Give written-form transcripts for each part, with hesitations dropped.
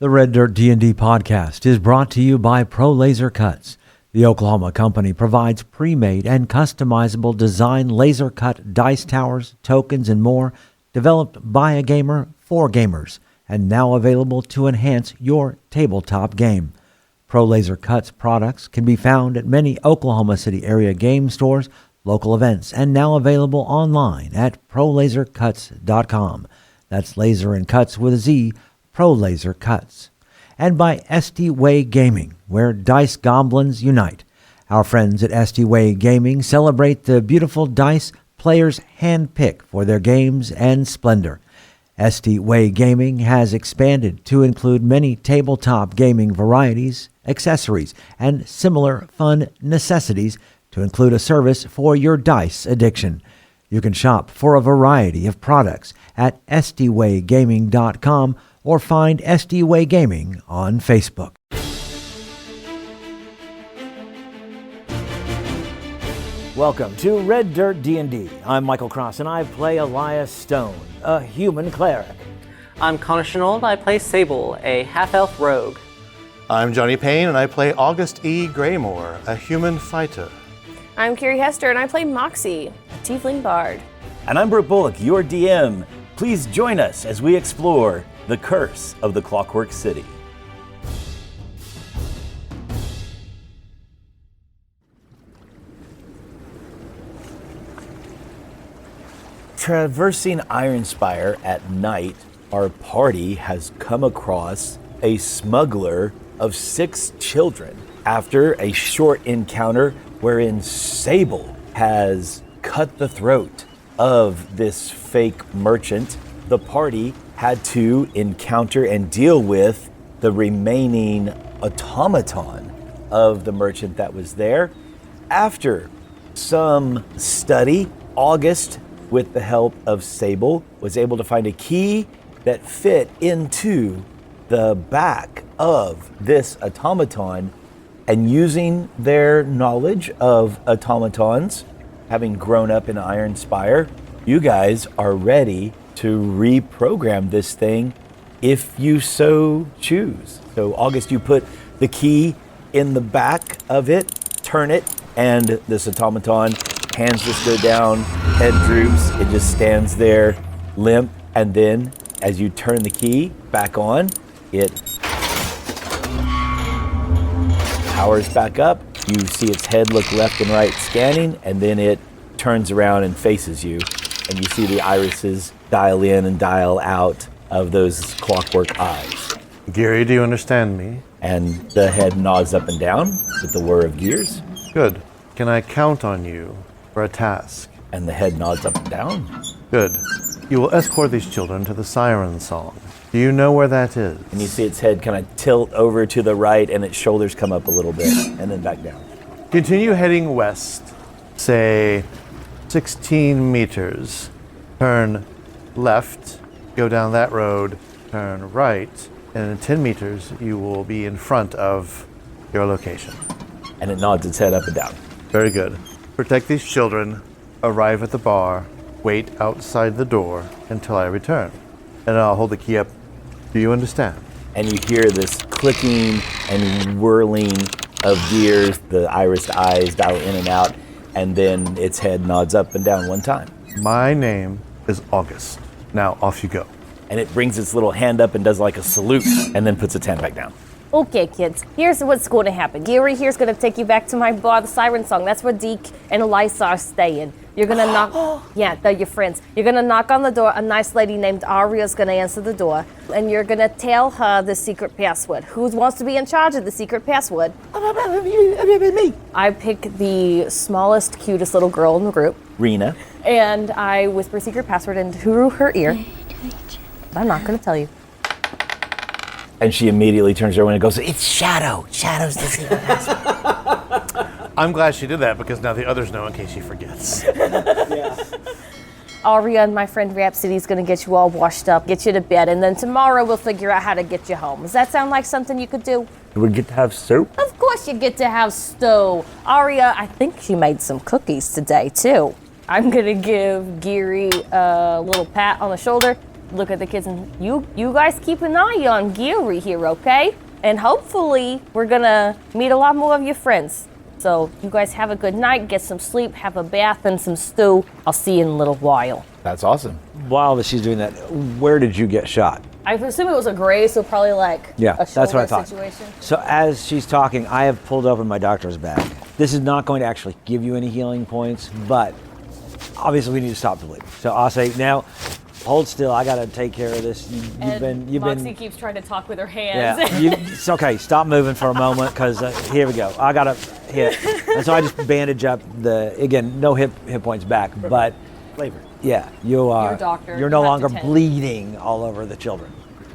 The Red Dirt D&D podcast is brought to you by Pro Laser Cuts. The Oklahoma company provides pre-made and customizable design laser cut dice towers, tokens, and more, developed by a gamer for gamers, and now available to enhance your tabletop game. Pro Laser Cuts products can be found at many Oklahoma City area game stores, local events, and now available online at prolasercuts.com. That's laser and cuts with a Z, Pro Laser Cuts. And by SD Way Gaming, where dice goblins unite. Our friends at SD Way Gaming celebrate the beautiful dice players handpick for their games and splendor. SD Way Gaming has expanded to include many tabletop gaming varieties, accessories, and similar fun necessities to include a service for your dice addiction. You can shop for a variety of products at sdwaygaming.com or find SD Way Gaming on Facebook. Welcome to Red Dirt D&D. I'm Michael Cross, and I play Elias Stone, a human cleric. I'm Connor Shenold. I play Sable, a half-elf rogue. I'm Johnny Payne, and I play August E. Greymore, a human fighter. I'm Carrie Hester, and I play Moxie, a tiefling bard. And I'm Brooke Bullock, your DM. Please join us as we explore the curse of the Clockwork City. Traversing Ironspire at night, our party has come across a smuggler of 6 children. After a short encounter wherein Sable has cut the throat of this fake merchant, the party had to encounter and deal with the remaining automaton of the merchant that was there. After some study, August, with the help of Sable, was able to find a key that fit into the back of this automaton, and using their knowledge of automatons, having grown up in Ironspire, you guys are ready to reprogram this thing if you so choose. So August, you put the key in the back of it, turn it, and this automaton, hands just go down, head droops, it just stands there limp, and then as you turn the key back on, it powers back up. You see its head look left and right scanning, and then it turns around and faces you, and you see the irises dial in and dial out of those clockwork eyes. Gary, do you understand me? And the head nods up and down with the whir of gears. Good. Can I count on you for a task? And the head nods up and down. Good. You will escort these children to the Siren Song. Do you know where that is? And you see its head kind of tilt over to the right, and its shoulders come up a little bit, and then back down. Continue heading west, say 16 meters. Turn left, go down that road, turn right, and in 10 meters you will be in front of your location. And it nods its head up and down. Very good. Protect these children, arrive at the bar, wait outside the door until I return. And I'll hold the key up. Do you understand? And you hear this clicking and whirling of gears, the irised eyes dial in and out, and then its head nods up and down one time. My name is August. Now off you go. And it brings its little hand up and does like a salute, and then puts its hand back down. Okay, kids, here's what's going to happen. Gary here's going to take you back to my bar, the Siren Song. That's where Deke and Elisa are staying. You're going to knock, yeah, they're your friends. You're going to knock on the door. A nice lady named Aria is going to answer the door. And you're going to tell her the secret password. Who wants to be in charge of the secret password? Me. I pick the smallest, cutest little girl in the group. Rena. And I whisper secret password into her ear. But I'm not going to tell you. And she immediately turns around and goes, "It's Shadow. Shadow's the secret password." I'm glad she did that because now the others know in case she forgets. Yeah. Aria and my friend Rhapsody is going to get you all washed up, get you to bed, and then tomorrow we'll figure out how to get you home. Does that sound like something you could do? Do we get to have soup? Of course you get to have stew. Aria, I think she made some cookies today, too. I'm going to give Geary a little pat on the shoulder. look at the kids and you guys keep an eye on Geary here, okay? And hopefully we're gonna meet a lot more of your friends. So you guys have a good night, get some sleep, have a bath and some stew. I'll see you in a little while. That's awesome. While she's doing that, where did you get shot? I presume it was a gray, so probably like Yeah, a that's what I shoulder thought. situation. So as she's talking, I have pulled open my doctor's bag. This is not going to actually give you any healing points, but obviously we need to stop the bleeding. So I'll say, now, hold still. I got to take care of this. Moxie keeps trying to talk with her hands. Yeah, it's okay. Stop moving for a moment, because here we go. I got to hit. And so I just bandage up again, no hit points back, but Flavor. yeah, you are. You're a doctor. You're You no have to longer tend. bleeding all over the children.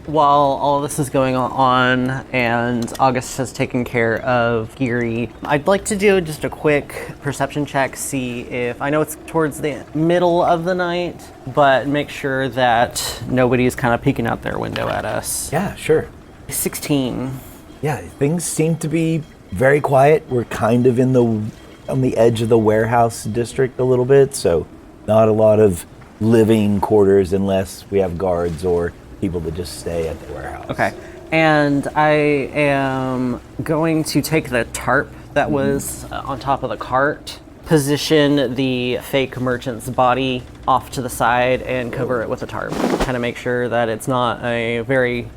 While all of this is going on and August has taken care of Geary, I'd like to do just a quick perception check, see if, I know it's towards the middle of the night, but make sure that nobody's kind of peeking out their window at us. Yeah, sure. 16. Yeah, things seem to be very quiet. We're kind of on the edge of the warehouse district a little bit, so not a lot of living quarters unless we have guards or people that just stay at the warehouse. Okay. And I am going to take the tarp that was on top of the cart, position the fake merchant's body off to the side and cover it with a tarp. Kind of make sure that it's not a very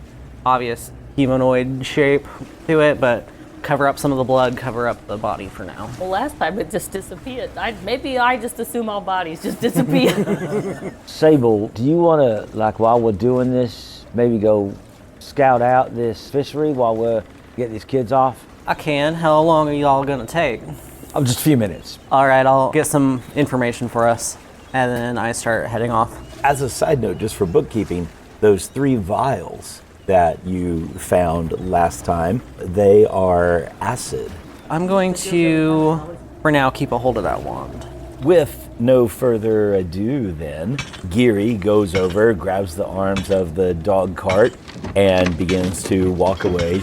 obvious humanoid shape to it, but cover up some of the blood, cover up the body for now. Well, last time it just disappeared. Maybe I just assume all bodies just disappear. Sable, do you want to, like, while we're doing this, maybe go scout out this fishery while we're getting these kids off? I can. How long are y'all gonna take? Oh, just a few minutes. All right, I'll get some information for us, and then I start heading off. As a side note, just for bookkeeping, those 3 vials that you found last time, they are acid. I'm going to, for now, keep a hold of that wand. With no further ado then, Geary goes over, grabs the arms of the dog cart, and begins to walk away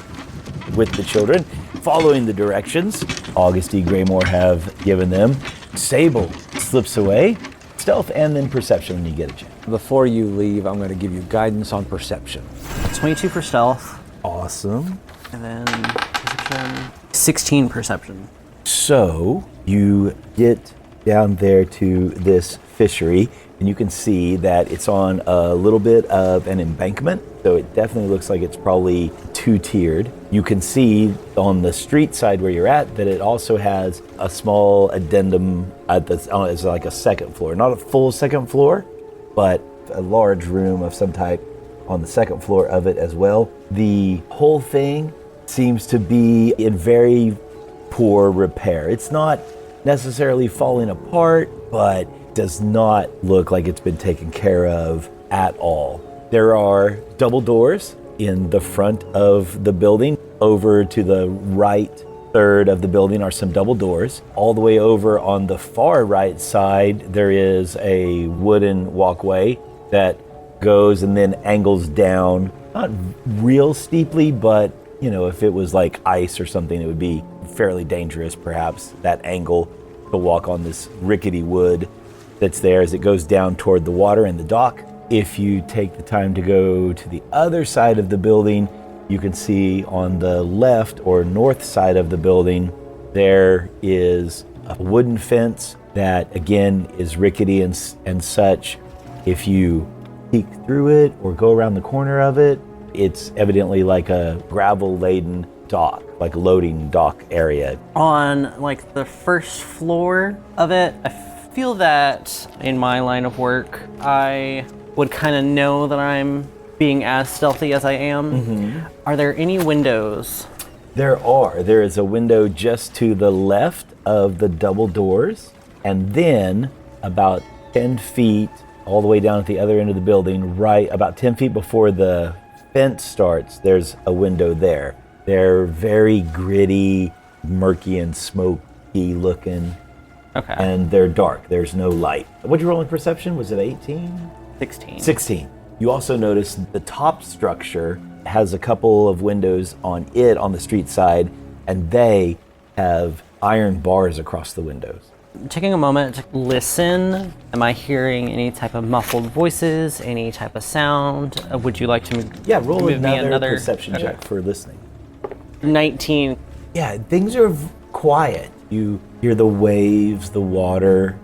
with the children, following the directions August E. Graymore have given them. Sable slips away. Stealth and then perception when you get a chance. Before you leave, I'm going to give you guidance on perception. 22 for stealth, Awesome. and then perception, 16 perception. So you get down there to this fishery, and you can see that it's on a little bit of an embankment. So it definitely looks like it's probably 2-tiered. You can see on the street side where you're at that it also has a small addendum it's like a second floor. Not a full second floor, but a large room of some type on the second floor of it as well. The whole thing seems to be in very poor repair. It's not necessarily falling apart, but does not look like it's been taken care of at all. There are double doors in the front of the building. Over to the right third of the building are some double doors. All the way over on the far right side, there is a wooden walkway that goes and then angles down, not real steeply, but if it was like ice or something, it would be fairly dangerous, perhaps, that angle to walk on this rickety wood that's there as it goes down toward the water and the dock. If you take the time to go to the other side of the building, you can see on the left or north side of the building, there is a wooden fence that again is rickety and such. If you peek through it or go around the corner of it, it's evidently like a gravel-laden dock, like a loading dock area. On like the first floor of it, I feel that in my line of work, I would kind of know that I'm being as stealthy as I am. Are there any windows? There is a window just to the left of the double doors, and then about 10 feet all the way down at the other end of the building, right about 10 feet before the fence starts, there's a window there. They're very gritty, murky and smoky looking. Okay. And they're dark. There's no light. What'd you roll in perception? Was it 18? 16. 16. You also notice the top structure has a couple of windows on the street side, and they have iron bars across the windows. taking a moment to listen. Am I hearing any type of muffled voices, any type of sound? Would you like to Roll move me another perception check for listening. 19. Yeah, things are quiet. You hear the waves, the water.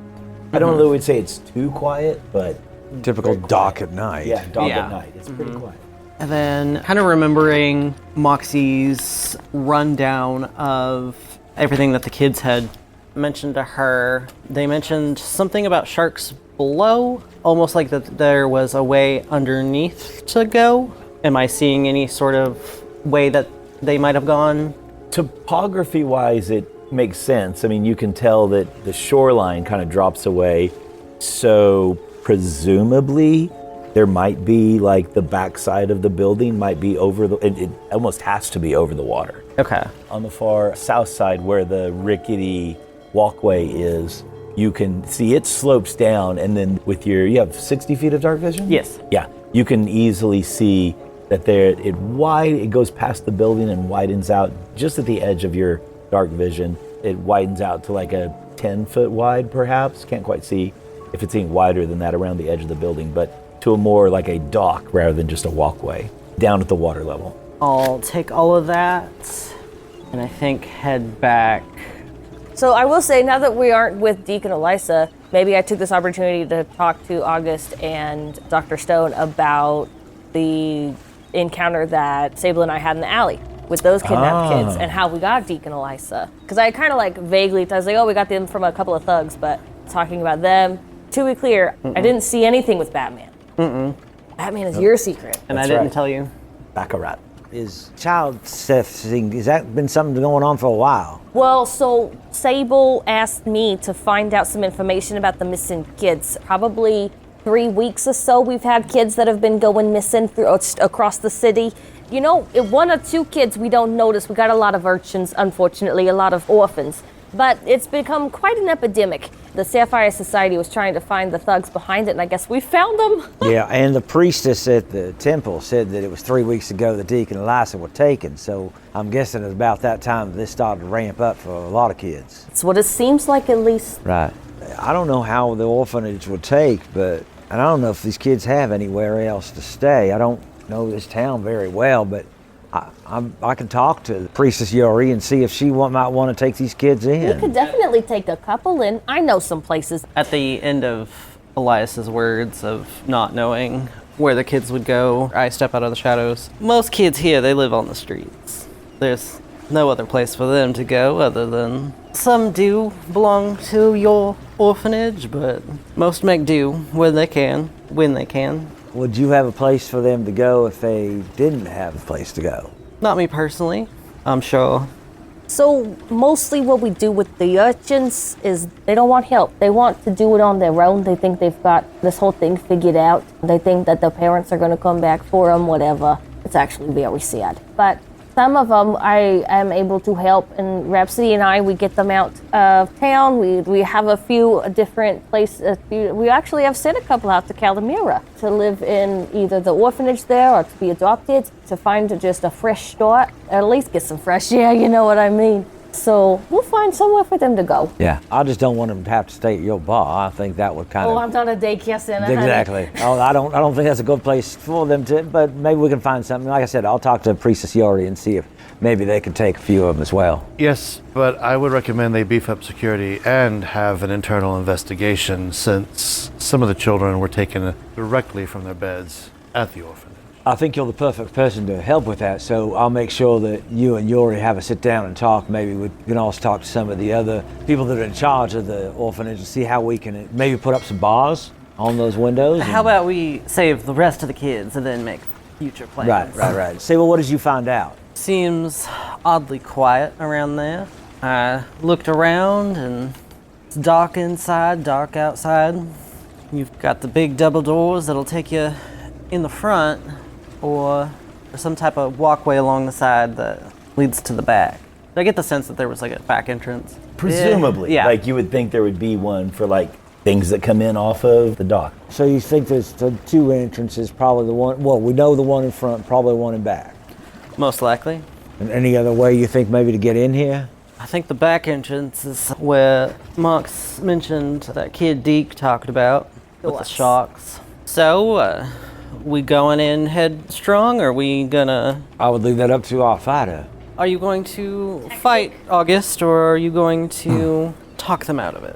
I don't know, would say it's too quiet, but Typical dock at night. yeah, dog Yeah. at night. It's pretty quiet. And then kind of remembering Moxie's rundown of everything that the kids had mentioned to her. They mentioned something about sharks below, almost like that there was a way underneath to go. Am I seeing any sort of way that they might have gone? Topography-wise, it makes sense. I mean, you can tell that the shoreline kind of drops away, so presumably there might be like the backside of the building might be over the, it almost has to be over the water. Okay. On the far south side where the rickety walkway is, you can see it slopes down, and then with you have 60 feet of dark vision? Yes. Yeah, you can easily see that it goes past the building and widens out just at the edge of your dark vision. It widens out to like a 10-foot wide perhaps, can't quite see if it's any wider than that around the edge of the building, but to a more like a dock rather than just a walkway down at the water level. I'll take all of that and I think head back. So I will say, now that we aren't with Deke and Elisa, maybe I took this opportunity to talk to August and Dr. Stone about the encounter that Sable and I had in the alley with those kidnapped kids and how we got Deke and Elisa. Because I kind of like vaguely, I was like, oh, we got them from a couple of thugs, but talking about them, to be clear, I didn't see anything with Batman. Batman is your secret. And That's I didn't right. tell you. Baccarat. Is child thing, has that been something going on for a while? Well, so Sable asked me to find out some information about the missing kids. Probably 3 weeks or so, we've had kids that have been going missing across the city. You know, if 1 or 2 kids we don't notice. We got a lot of urchins, unfortunately, a lot of orphans. But it's become quite an epidemic. The Sapphire Society was trying to find the thugs behind it, and I guess we found them. Yeah, and the priestess at the temple said that it was 3 weeks ago that Deke and Elisa were taken, so I'm guessing it's about that time this started to ramp up for a lot of kids. It's what it seems like, at least. Right. I don't know how the orphanage will take, and I don't know if these kids have anywhere else to stay. I don't know this town very well, but I can talk to Priestess Yori and see if she might want to take these kids in. We could definitely take a couple in. I know some places. At the end of Elias's words of not knowing where the kids would go, I step out of the shadows. Most kids here, they live on the streets. There's no other place for them to go other than... Some do belong to your orphanage, but most make do when they can. Would you have a place for them to go if they didn't have a place to go? Not me personally, I'm sure. So mostly what we do with the urchins is they don't want help. They want to do it on their own. They think they've got this whole thing figured out. They think that their parents are going to come back for them, whatever. It's actually very sad. But some of them I am able to help, and Rhapsody and I, we get them out of town. We have a few different places. We actually have sent a couple out to Calamira to live in either the orphanage there or to be adopted, to find just a fresh start, or at least get some fresh air, you know what I mean? So we'll find somewhere for them to go. Yeah, I just don't want them to have to stay at your bar. I think that would kind of... Oh, I'm not a daycare center, honey. Exactly. I don't think that's a good place for them to, but maybe we can find something. Like I said, I'll talk to Priestess Yori and see if maybe they could take a few of them as well. Yes, but I would recommend they beef up security and have an internal investigation, since some of the children were taken directly from their beds at the orphanage. I think you're the perfect person to help with that, so I'll make sure that you and Yori have a sit down and talk. Maybe we can also talk to some of the other people that are in charge of the orphanage and see how we can maybe put up some bars on those windows. How about we save the rest of the kids and then make future plans? Right. Say, well, what did you find out? Seems oddly quiet around there. I looked around and it's dark inside, dark outside. You've got the big double doors that'll take you in the front, or some type of walkway along the side that leads to the back. Did I get the sense that there was like a back entrance? Presumably. Yeah. Like you would think there would be one for like things that come in off of the dock. So you think there's the 2 entrances, probably the one, well, we know the one in front, probably one in back. Most likely. And any other way you think maybe to get in here? I think the back entrance is where Mark's mentioned that kid Deke talked about with the Yes. sharks. So, we going in headstrong, or we gonna... I would leave that up to our fighter. Are you going to fight August, or are you going to talk them out of it?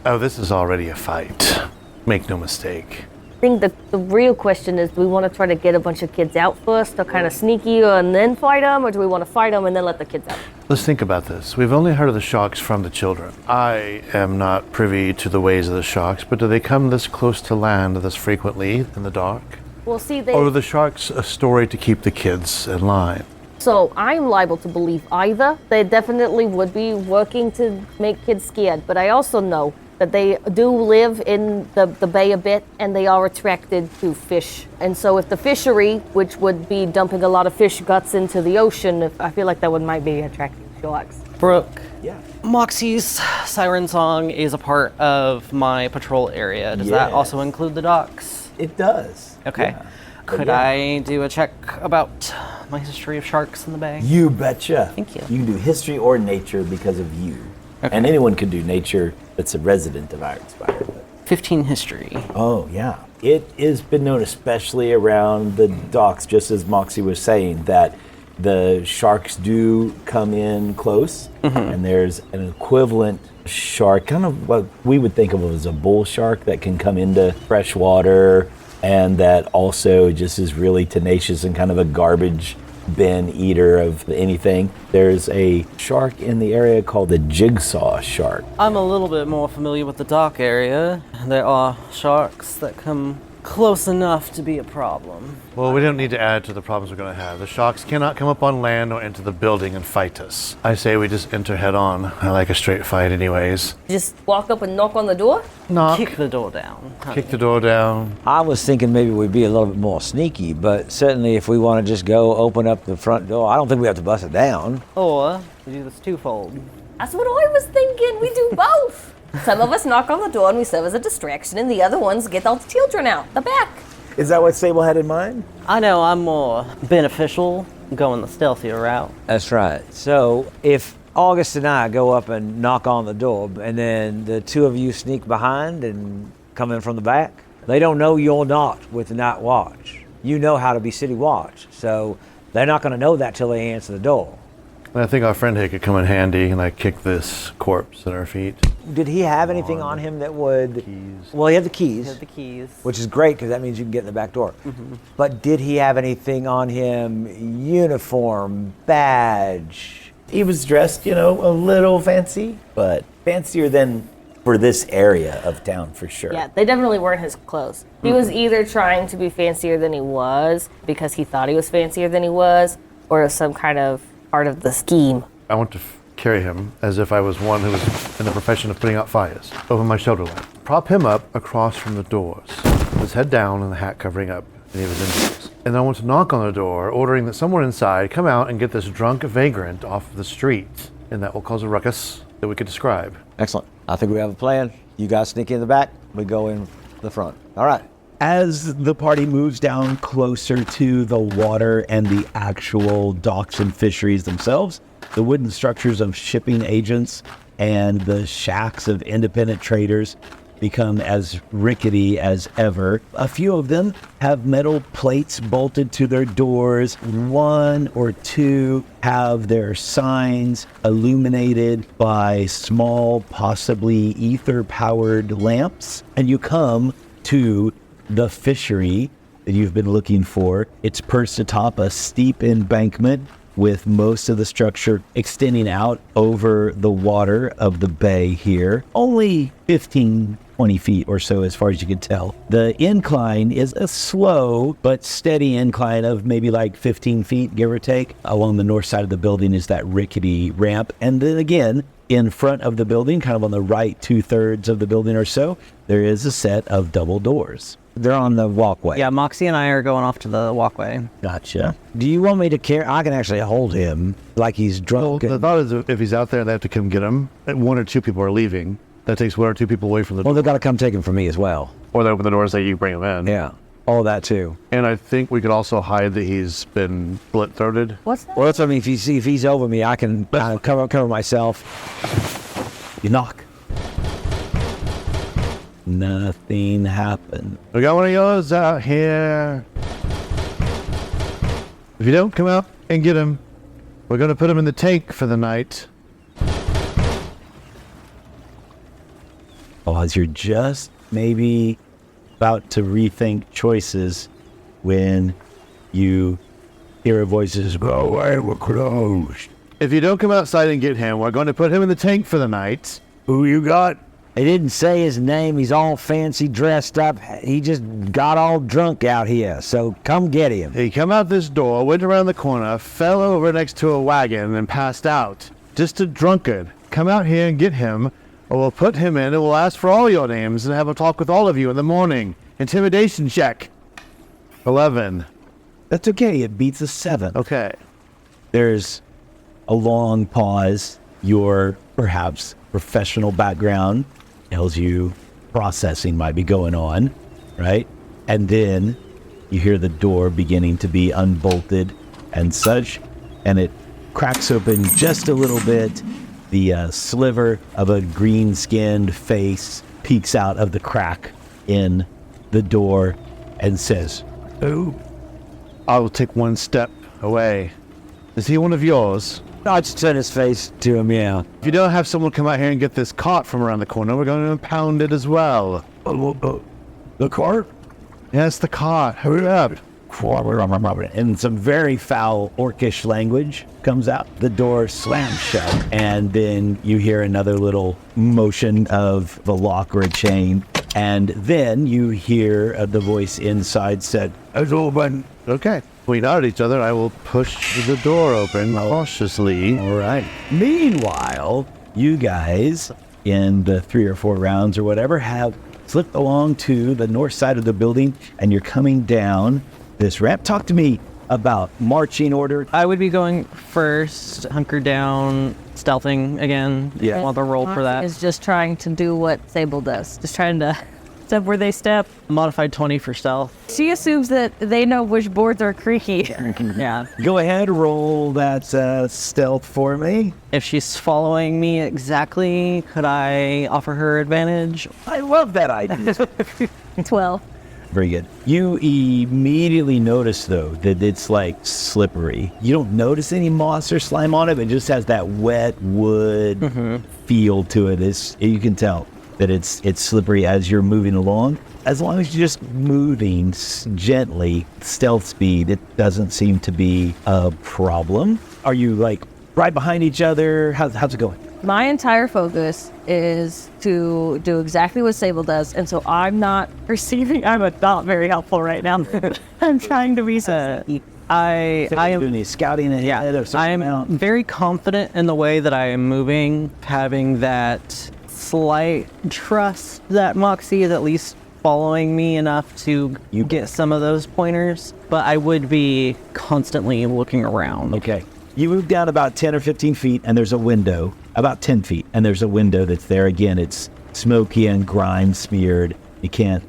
Oh, this is already a fight. Make no mistake. I think the real question is, do we want to try to get a bunch of kids out first, or kind of sneaky, and then fight them, or do we want to fight them and then let the kids out? Let's think about this. We've only heard of the sharks from the children. I am not privy to the ways of the sharks, but do they come this close to land this frequently in the dark? Well, see, Or are the sharks a story to keep the kids in line? So I'm liable to believe either. They definitely would be working to make kids scared, but I also know that they do live in the bay a bit, and they are attracted to fish. And so if the fishery, which would be dumping a lot of fish guts into the ocean, I feel like that might be attracting sharks. Brooke, Yeah. Moxie's siren song is a part of my patrol area. Does that Yes. also include the docks? It does. Okay. Yeah. Could yeah. I do a check about my history of sharks in the bay? You betcha. Thank you. You can do history or nature because of you. Okay. And anyone can do nature that's a resident of Iron Spire. 15 history. Oh, yeah. It has been known, especially around the docks, just as Moxie was saying, that the sharks do come in close, and there's an equivalent shark, kind of what we would think of as a bull shark, that can come into fresh water and that also just is really tenacious and kind of a garbage bin eater of anything. There's a shark in the area called the jigsaw shark. I'm a little bit more familiar with the dock area. There are sharks that come close enough to be a problem. Well, we don't need to add to the problems we're going to have. The sharks cannot come up on land or into the building and fight us. I say we just enter head on. I like a straight fight anyways. Just walk up and knock on the door? Knock, Kick the door down. kick the door down. I was thinking maybe we'd be a little bit more sneaky, but certainly if we want to just go open up the front door, I don't think we have to bust it down. Or we do this twofold. That's what I was thinking. We do both. Some of us knock on the door and we serve as a distraction, and the other ones get all the children out the back. Is that what Sable had in mind? I know I'm more beneficial going the stealthier route. That's right. So if August and I go up and knock on the door, and then the two of you sneak behind and come in from the back, they don't know you're not with the night watch. You know how to be city watch, so they're not going to know that till they answer the door. And I think our friend here could come in handy and like kick this corpse at our feet. Did he have anything on him that would... Keys. Well, he had the keys, Hit the keys. which is great because that means you can get in the back door. But did he have anything on him, uniform, badge? He was dressed, a little fancy, but fancier than for this area of town for sure. Yeah, they definitely weren't his clothes. He was either trying to be fancier than he was because he thought he was fancier than he was, or some kind of part of the scheme. I want to carry him as if I was one who was in the profession of putting out fires over my shoulder line. Prop him up across from the doors, with his head down and the hat covering up any of his injuries. And I want to knock on the door, ordering that someone inside come out and get this drunk vagrant off of the street. And that will cause a ruckus that we could describe. Excellent. I think we have a plan. You guys sneak in the back, we go in the front. All right. As the party moves down closer to the water and the actual docks and fisheries themselves, the wooden structures of shipping agents and the shacks of independent traders become as rickety as ever. A few of them have metal plates bolted to their doors. One or two have their signs illuminated by small, possibly ether-powered lamps. And you come to the fishery that you've been looking for. It's perched atop a steep embankment with most of the structure extending out over the water of the bay here. Only 15, 20 feet or so as far as you can tell. The incline is a slow but steady incline of maybe like 15 feet, give or take. Along the north side of the building is that rickety ramp. And then again, in front of the building, kind of on the right 2/3 of the building or so, there is a set of double doors. They're on the walkway. Yeah, Moxie and I are going off to the walkway. Gotcha. Do you want me to carry? I can actually hold him like he's drunk. The thought is if he's out there, they have to come get him. And one or two people are leaving. That takes one or two people away from the Well, door. they've got to come take him from me as well. Or they open the door and say, you bring him in. Yeah. All that too. And I think we could also hide that he's been split-throated. What's that? Well, that's what I mean. If he's over me, I can cover myself. You knock. Nothing happened. We got one of yours out here. If you don't come out and get him, we're going to put him in the tank for the night. Oh, as you're just maybe about to rethink choices when you hear a voice that says, "Go away, we're closed." If you don't come outside and get him, we're going to put him in the tank for the night. Who you got? They didn't say his name. He's all fancy dressed up. He just got all drunk out here. So come get him. He come out this door, went around the corner, fell over next to a wagon, and passed out. Just a drunkard. Come out here and get him, or we'll put him in and we'll ask for all your names and have a talk with all of you in the morning. Intimidation check. 11. That's okay. It beats a 7. Okay. There's a long pause. Your perhaps professional background tells you processing might be going on, right? And then you hear the door beginning to be unbolted and such, and it cracks open just a little bit. The sliver of a green-skinned face peeks out of the crack in the door and says, "Oh." I will take one step away. Is he one of yours? I just turn his face to him, yeah. If you don't have someone come out here and get this cart from around the corner, we're going to impound it as well. The cart? Yes, the cart. Hurry up. And some very foul orcish language comes out. The door slams shut, and then you hear another little motion of the lock or a chain, and then you hear the voice inside said, "It's open." Okay. We nod at each other. I will push the door open cautiously. All right. Meanwhile, you guys, in the 3 or 4 rounds or whatever, have slipped along to the north side of the building, and you're coming down this ramp. Talk to me about marching order. I would be going first, hunker down, stealthing again. Yeah. While the roll for that. Is just trying to do what Sable does. Just trying to step where they step. Modified 20 for stealth. She assumes that they know which boards are creaky. Yeah. Go ahead, roll that stealth for me. If she's following me exactly, could I offer her advantage? I love that idea. 12. Very good. You immediately notice, though, that it's like slippery. You don't notice any moss or slime on it, but it just has that wet wood feel to it. You can tell that it's slippery as you're moving along. As long as you're just moving gently, stealth speed, it doesn't seem to be a problem. Are you like right behind each other? How's it going? My entire focus is to do exactly what Sable does, and so I'm not perceiving I'm not very helpful right now. I'm trying to be I am doing any scouting ahead of I am something else? very confident in the way that I am moving, having that slight trust that Moxie is at least following me enough to get some of those pointers, but I would be constantly looking around. Okay. You move down about 10 or 15 feet, and there's a window, about 10 feet, and there's a window that's there. Again, it's smoky and grime smeared. You can't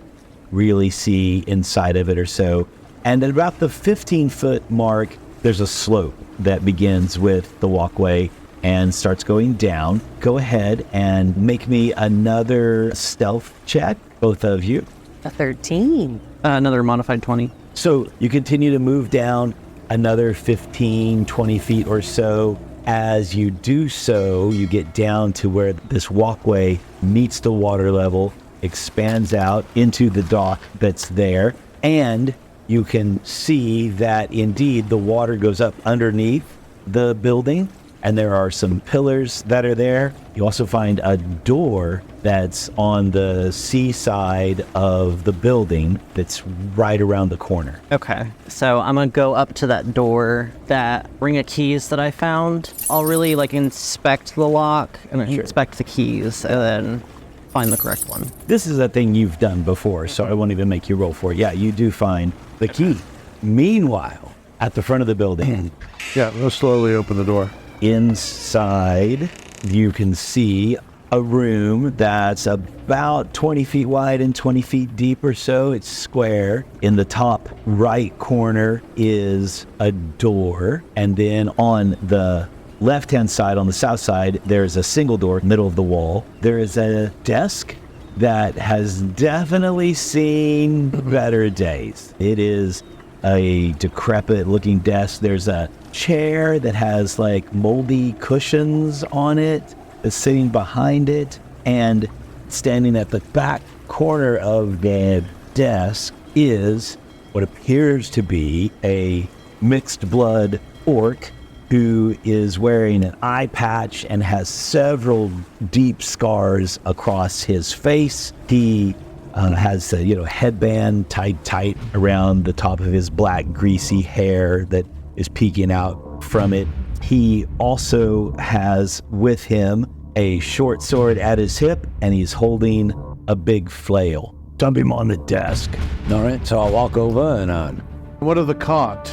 really see inside of it or so. And at about the 15-foot mark, there's a slope that begins with the walkway and starts going down. Go ahead and make me another stealth check, both of you. A 13. Another modified 20. So you continue to move down another 15, 20 feet or so. As you do so, you get down to where this walkway meets the water level, expands out into the dock that's there, and you can see that indeed the water goes up underneath the building, and there are some pillars that are there. You also find a door that's on the seaside of the building that's right around the corner. Okay, so I'm gonna go up to that door, that ring of keys that I found. I'll really inspect the lock and inspect the keys and then find the correct one. This is a thing you've done before, so I won't even make you roll for it. Yeah, you do find the key. Meanwhile, at the front of the building, Yeah, we'll slowly open the door. inside, you can see a room that's about 20 feet wide and 20 feet deep or so. It's square. In the top right corner is a door. And then on the left-hand side, on the south side, there's a single door, middle of the wall. There is a desk that has definitely seen better days. It is a decrepit-looking desk. There's a chair that has like moldy cushions on it. Is sitting behind it, and standing at the back corner of the desk is what appears to be a mixed blood orc who is wearing an eye patch and has several deep scars across his face. He has a headband tied tight around the top of his black greasy hair that is peeking out from it. He also has with him a short sword at his hip, and he's holding a big flail. Dump him on the desk. All right, so I'll walk over and What of the cot?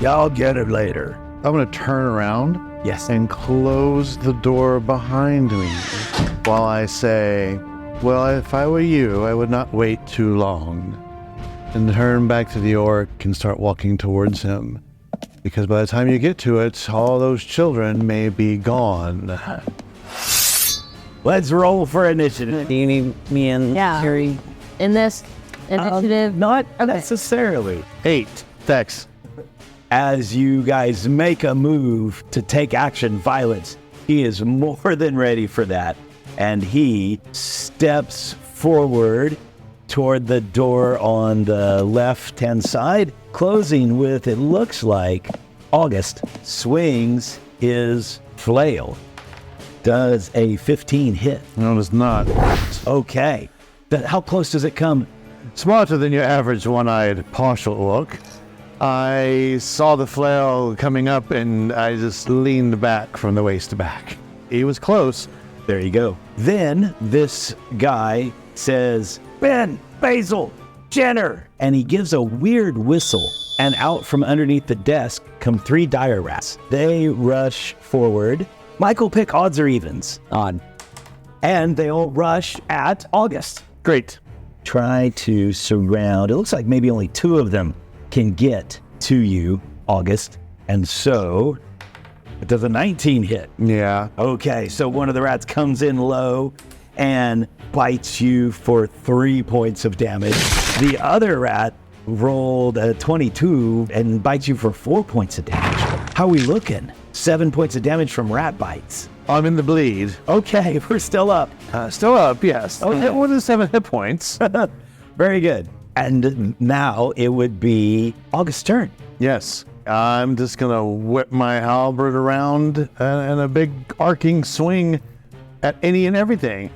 Y'all get it later. I'm going to turn around Yes. and close the door behind me while I say, well, if I were you, I would not wait too long, and turn back to the orc and start walking towards him. Because by the time you get to it, all those children may be gone. Let's roll for initiative. Do you need me and Carrie? In this initiative? Not necessarily. 8. Dex. As you guys make a move to take action, violence, he is more than ready for that. And he steps forward toward the door on the left-hand side, closing with, it looks like, August swings his flail. Does a 15 hit? No, it is not. Okay. How close does it come? Smarter than your average one-eyed partial orc. I saw the flail coming up, and I just leaned back from the waist back. He was close. There you go. Then this guy says, Ben, Basil, Jenner, and he gives a weird whistle, and out from underneath the desk come 3 dire rats. They rush forward. Michael, pick odds or evens. on. And they all rush at August. Great. Try to surround. It looks like maybe only 2 of them can get to you, August. And so, it does a 19 hit. Yeah. Okay, so one of the rats comes in low and bites you for 3 points of damage. The other rat rolled a 22 and bites you for 4 points of damage. How are we looking? 7 points of damage from rat bites. I'm in the bleed. Okay, we're still up. Still up, yes. Okay. More than 7 hit points. Very good. And now it would be August's turn. Yes. I'm just going to whip my halberd around and a big arcing swing at any and everything.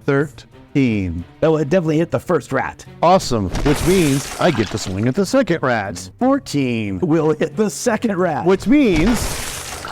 13. Oh, it definitely hit the first rat. Awesome. Which means I get to swing at the second rat. 14. Will hit the second rat. Which means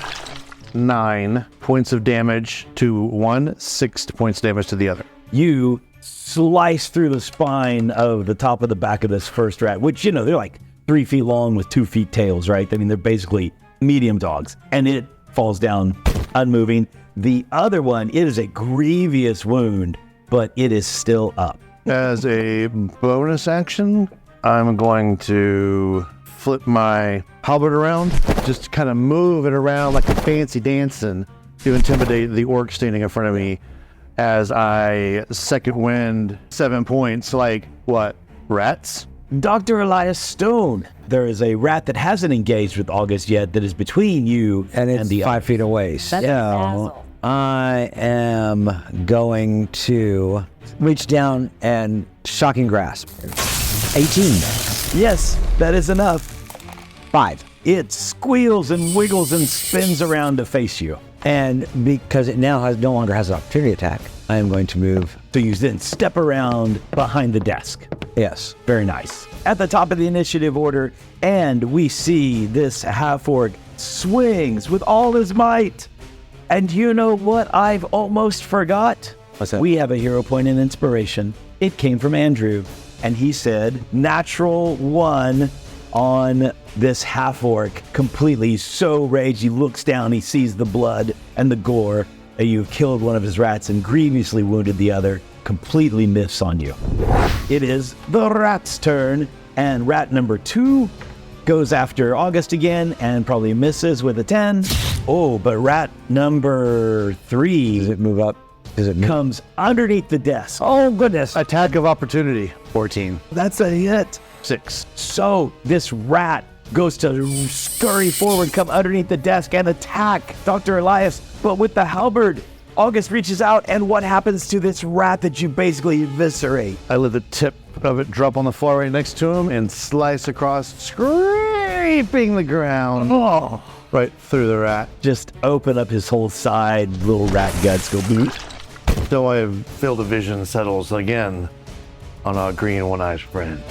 9 points of damage to one, 6 points of damage to the other. You slice through the spine of the top of the back of this first rat, which, they're like 3 feet long with 2 feet tails, right? I mean, they're basically medium dogs. And it falls down unmoving. The other one, it is a grievous wound, but it is still up. As a bonus action, I'm going to flip my halberd around, just kind of move it around like a fancy dancing to intimidate the orc standing in front of me as I second wind 7 points. Like, what, rats? Dr. Elias Stone, there is a rat that hasn't engaged with August yet that is between you And it's the 5 feet away. So Basil. I am going to reach down and shocking grasp. 18. Yes, that is enough. 5. It squeals and wiggles and spins around to face you. And because it now no longer has an opportunity attack, I am going to move. So you then step around behind the desk. Yes. Very nice. At the top of the initiative order, and we see this half-orc swings with all his might. And you know what I've almost forgot? What's that? We have a hero point in inspiration. It came from Andrew, and he said, natural 1 on this half-orc completely so raged, he looks down, he sees the blood and the gore, and you've killed one of his rats and grievously wounded the other, completely miffs on you. It is the rat's turn, and rat number 2 goes after August again and probably misses with a 10. Oh, but rat number 3 Does it move up? Does it move? comes underneath the desk. Oh, goodness. Attack of opportunity. 14. That's a hit. 6. So this rat goes to scurry forward, come underneath the desk and attack Dr. Elias, but with the halberd. August reaches out, and what happens to this rat that you basically eviscerate? I let the tip of it drop on the floor right next to him and slice across, scraping the ground. Oh, Right through the rat. just open up his whole side, little rat guts go boot. So I have field of vision settles again on our green one-eyed friend.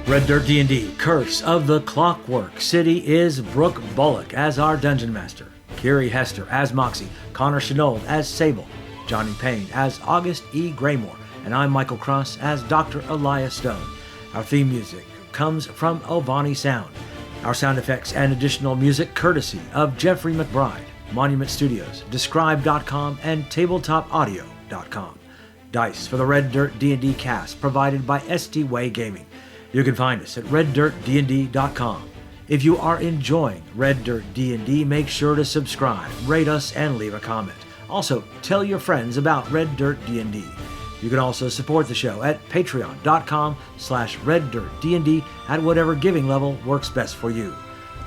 Red Dirt D&D Curse of the Clockwork City is Brooke Bullock as our Dungeon Master, Kiri Hester as Moxie, Connor Shenold as Sable, Johnny Payne as August E. Graymore, and I'm Michael Cross as Dr. Elias Stone. Our theme music comes from Ovani Sound. Our sound effects and additional music courtesy of Jeffrey McBride, Monument Studios, Describe.com, and TabletopAudio.com. Dice for the Red Dirt D&D cast provided by ST Way Gaming. You can find us at reddirtdnd.com. If you are enjoying Red Dirt D&D, make sure to subscribe, rate us, and leave a comment. Also, tell your friends about Red Dirt D&D. You can also support the show at patreon.com/reddirtdnd at whatever giving level works best for you.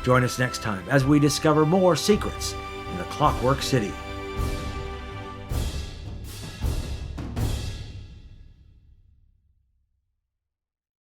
Join us next time as we discover more secrets in the Clockwork City.